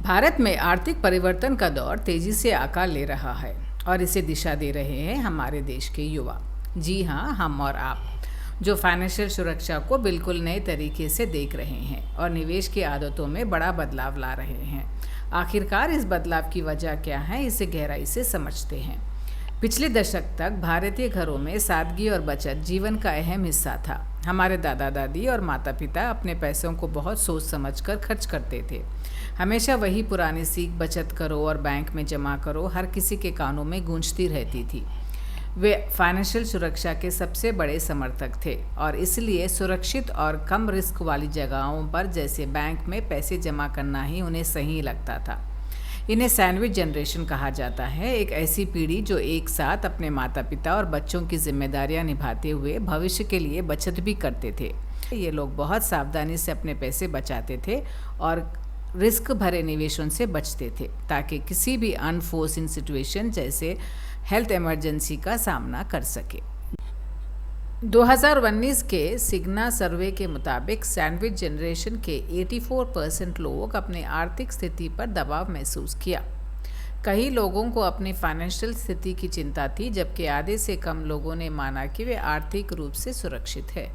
भारत में आर्थिक परिवर्तन का दौर तेजी से आकार ले रहा है और इसे दिशा दे रहे हैं हमारे देश के युवा। जी हाँ, हम और आप, जो फाइनेंशियल सुरक्षा को बिल्कुल नए तरीके से देख रहे हैं और निवेश की आदतों में बड़ा बदलाव ला रहे हैं। आखिरकार इस बदलाव की वजह क्या है, इसे गहराई से समझते हैं। पिछले दशक तक भारतीय घरों में सादगी और बचत जीवन का अहम हिस्सा था। हमारे दादा दादी और माता पिता अपने पैसों को बहुत सोच समझकर खर्च करते थे। हमेशा वही पुरानी सीख, बचत करो और बैंक में जमा करो, हर किसी के कानों में गूंजती रहती थी। वे फाइनेंशियल सुरक्षा के सबसे बड़े समर्थक थे और इसलिए सुरक्षित और कम रिस्क वाली जगहों पर जैसे बैंक में पैसे जमा करना ही उन्हें सही लगता था। इन्हें सैंडविच जनरेशन कहा जाता है, एक ऐसी पीढ़ी जो एक साथ अपने माता पिता और बच्चों की जिम्मेदारियां निभाते हुए भविष्य के लिए बचत भी करते थे। ये लोग बहुत सावधानी से अपने पैसे बचाते थे और रिस्क भरे निवेशों से बचते थे ताकि किसी भी अनफोर्सिन सिचुएशन जैसे हेल्थ इमरजेंसी का सामना कर सके। 2019 के सिग्ना सर्वे के मुताबिक सैंडविच जनरेशन के 84% लोग अपनी आर्थिक स्थिति पर दबाव महसूस किया। कई लोगों को अपनी फाइनेंशियल स्थिति की चिंता थी, जबकि आधे से कम लोगों ने माना कि वे आर्थिक रूप से सुरक्षित है।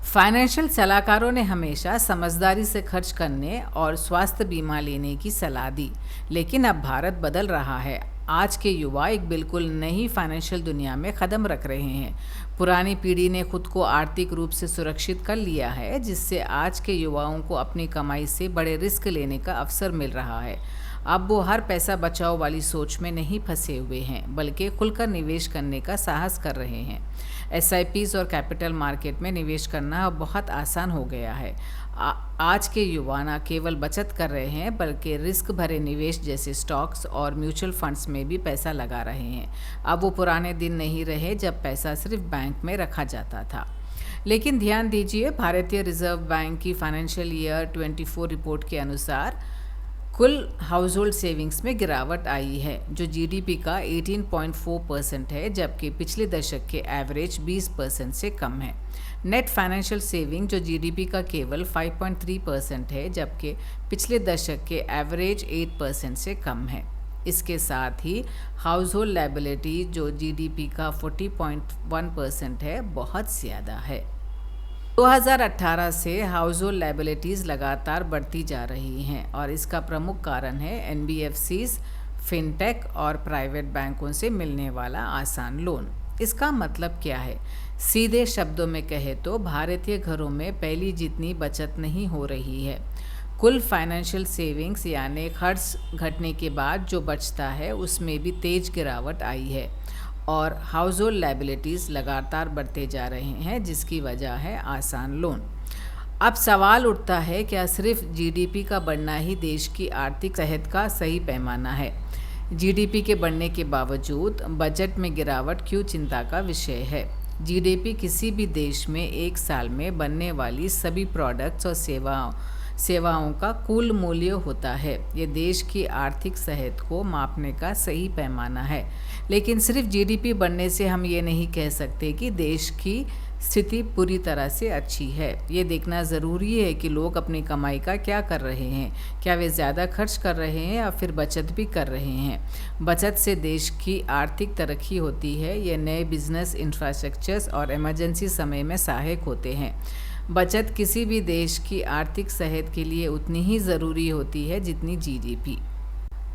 फाइनेंशियल सलाहकारों ने हमेशा समझदारी से खर्च करने और स्वास्थ्य बीमा लेने की सलाह दी, लेकिन अब भारत बदल रहा है। आज के युवा एक बिल्कुल नई फाइनेंशियल दुनिया में कदम रख रहे हैं। पुरानी पीढ़ी ने खुद को आर्थिक रूप से सुरक्षित कर लिया है, जिससे आज के युवाओं को अपनी कमाई से बड़े रिस्क लेने का अवसर मिल रहा है। अब वो हर पैसा बचाओ वाली सोच में नहीं फंसे हुए हैं, बल्कि खुलकर निवेश करने का साहस कर रहे हैं। SIPs और कैपिटल मार्केट में निवेश करना अब बहुत आसान हो गया है। आज के युवा न केवल बचत कर रहे हैं, बल्कि रिस्क भरे निवेश जैसे स्टॉक्स और म्यूचुअल फंड्स में भी पैसा लगा रहे हैं। अब वो पुराने दिन नहीं रहे जब पैसा सिर्फ बैंक में रखा जाता था। लेकिन ध्यान दीजिए, भारतीय रिजर्व बैंक की फाइनेंशियल ईयर 24 रिपोर्ट के अनुसार कुल हाउस होल्ड सेविंग्स में गिरावट आई है, जो GDP का 18.4% है, जबकि पिछले दशक के एवरेज 20% से कम है। नेट फाइनेंशियल सेविंग जो GDP का केवल 5.3% है, जबकि पिछले दशक के एवरेज 8% से कम है। इसके साथ ही हाउस होल्ड लायबिलिटी जो GDP का 40.1% है, बहुत ज़्यादा है। 2018 से हाउस होल्ड लायबिलिटीज़ लगातार बढ़ती जा रही हैं और इसका प्रमुख कारण है NBFCs, फिनटेक और प्राइवेट बैंकों से मिलने वाला आसान लोन। इसका मतलब क्या है? सीधे शब्दों में कहे तो भारतीय घरों में पहली जितनी बचत नहीं हो रही है। कुल फाइनेंशियल सेविंग्स यानी खर्च घटने के बाद जो बचता है, उसमें भी तेज गिरावट आई है और हाउस होल्ड लायबिलिटीज़ लगातार बढ़ते जा रहे हैं, जिसकी वजह है आसान लोन। अब सवाल उठता है, क्या सिर्फ GDP का बढ़ना ही देश की आर्थिक सेहत का सही पैमाना है? GDP के बढ़ने के बावजूद बजट में गिरावट क्यों चिंता का विषय है? GDP किसी भी देश में एक साल में बनने वाली सभी प्रोडक्ट्स और सेवाओं का कुल मूल्य होता है। ये देश की आर्थिक सेहत को मापने का सही पैमाना है। लेकिन सिर्फ GDP बढ़ने से हम ये नहीं कह सकते कि देश की स्थिति पूरी तरह से अच्छी है। ये देखना ज़रूरी है कि लोग अपनी कमाई का क्या कर रहे हैं। क्या वे ज़्यादा खर्च कर रहे हैं या फिर बचत भी कर रहे हैं? बचत से देश की आर्थिक तरक्की होती है। ये नए बिजनेस इंफ्रास्ट्रक्चर्स और इमरजेंसी समय में सहायक होते हैं। बचत किसी भी देश की आर्थिक सेहत के लिए उतनी ही ज़रूरी होती है जितनी GDP।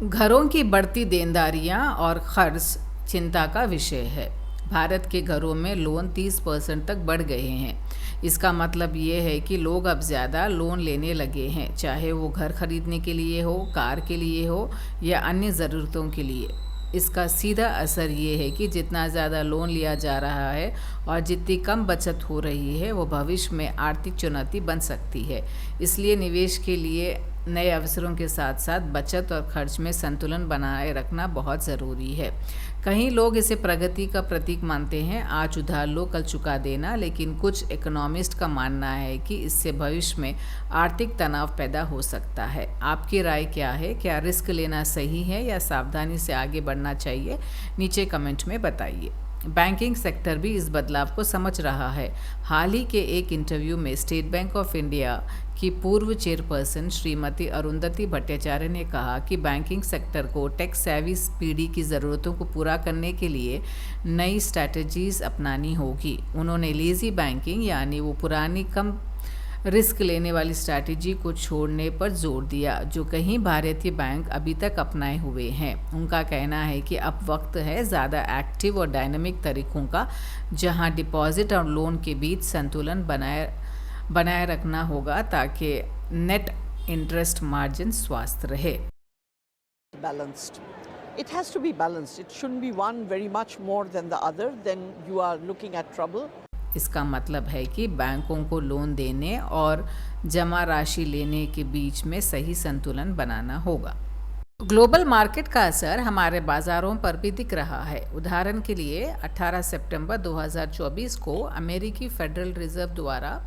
घरों की बढ़ती देनदारियां और खर्च चिंता का विषय है। भारत के घरों में लोन 30% तक बढ़ गए हैं। इसका मतलब ये है कि लोग अब ज़्यादा लोन लेने लगे हैं, चाहे वो घर खरीदने के लिए हो, कार के लिए हो या अन्य ज़रूरतों के लिए। इसका सीधा असर ये है कि जितना ज़्यादा लोन लिया जा रहा है और जितनी कम बचत हो रही है, वो भविष्य में आर्थिक चुनौती बन सकती है। इसलिए निवेश के लिए नए अवसरों के साथ साथ बचत और खर्च में संतुलन बनाए रखना बहुत ज़रूरी है। कई लोग इसे प्रगति का प्रतीक मानते हैं, आज उधार लो कल चुका देना, लेकिन कुछ इकोनॉमिस्ट का मानना है कि इससे भविष्य में आर्थिक तनाव पैदा हो सकता है। आपकी राय क्या है? क्या रिस्क लेना सही है या सावधानी से आगे बढ़ना चाहिए? नीचे कमेंट में बताइए। बैंकिंग सेक्टर भी इस बदलाव को समझ रहा है। हाल ही के एक इंटरव्यू में स्टेट बैंक ऑफ इंडिया की पूर्व चेयरपर्सन श्रीमती अरुंधति भट्टाचार्य ने कहा कि बैंकिंग सेक्टर को टेक सेवी पीढ़ी की ज़रूरतों को पूरा करने के लिए नई स्ट्रैटेजीज अपनानी होगी। उन्होंने लेज़ी बैंकिंग यानी वो पुरानी कम रिस्क लेने वाली स्ट्रैटेजी को छोड़ने पर जोर दिया जो कई भारतीय बैंक अभी तक अपनाए हुए हैं। उनका कहना है कि अब वक्त है ज़्यादा एक्टिव और डायनामिक तरीकों का, जहां डिपॉजिट और लोन के बीच संतुलन बनाए रखना होगा ताकि नेट इंटरेस्ट मार्जिन स्वस्थ रहे। Balanced. It has to be balanced. It shouldn't be one very much more than the other, then you are looking at trouble. इसका मतलब है कि बैंकों को लोन देने और जमा राशि लेने के बीच में सही संतुलन बनाना होगा। ग्लोबल मार्केट का असर हमारे बाज़ारों पर भी दिख रहा है। उदाहरण के लिए 18 सितंबर 2024 को अमेरिकी फेडरल रिजर्व द्वारा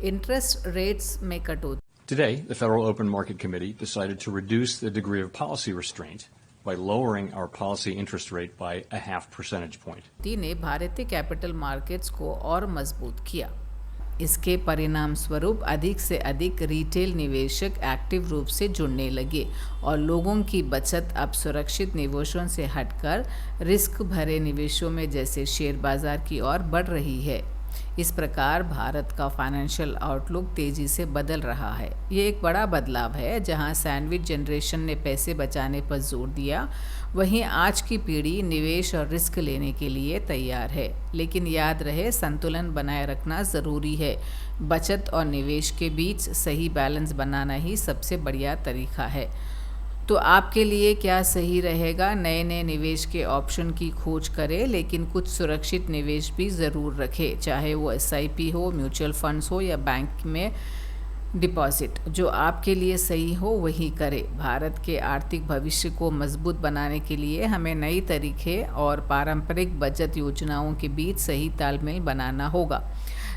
इंटरेस्ट रेट्स में कटौती। Today, the Federal Open Market Committee decided to reduce the degree of policy restraint by lowering our policy interest rate by a 0.5 percentage point. ने भारतीय कैपिटल मार्केट्स को और मजबूत किया। इसके परिणाम स्वरूप अधिक से अधिक रिटेल निवेशक एक्टिव रूप से जुड़ने लगे और लोगों की बचत अब सुरक्षित निवेशों से हटकर रिस्क भरे निवेशों में जैसे शेयर बाजार की ओर बढ़ रही है। इस प्रकार भारत का फाइनेंशियल आउटलुक तेज़ी से बदल रहा है। ये एक बड़ा बदलाव है। जहां सैंडविच जनरेशन ने पैसे बचाने पर जोर दिया, वहीं आज की पीढ़ी निवेश और रिस्क लेने के लिए तैयार है। लेकिन याद रहे, संतुलन बनाए रखना ज़रूरी है। बचत और निवेश के बीच सही बैलेंस बनाना ही सबसे बढ़िया तरीका है। तो आपके लिए क्या सही रहेगा? नए नए निवेश के ऑप्शन की खोज करें, लेकिन कुछ सुरक्षित निवेश भी ज़रूर रखें, चाहे वो SIP हो, म्यूचुअल फंड्स हो या बैंक में डिपॉजिट। जो आपके लिए सही हो वही करें। भारत के आर्थिक भविष्य को मजबूत बनाने के लिए हमें नई तरीके और पारंपरिक बचत योजनाओं के बीच सही तालमेल बनाना होगा।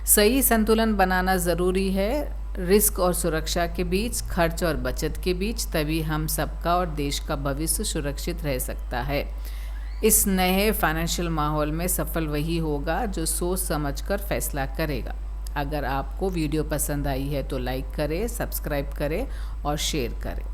सही संतुलन बनाना ज़रूरी है, रिस्क और सुरक्षा के बीच, खर्च और बचत के बीच। तभी हम सबका और देश का भविष्य सुरक्षित रह सकता है। इस नए फाइनेंशियल माहौल में सफल वही होगा जो सोच समझकर फैसला करेगा। अगर आपको वीडियो पसंद आई है तो लाइक करें, सब्सक्राइब करें और शेयर करें।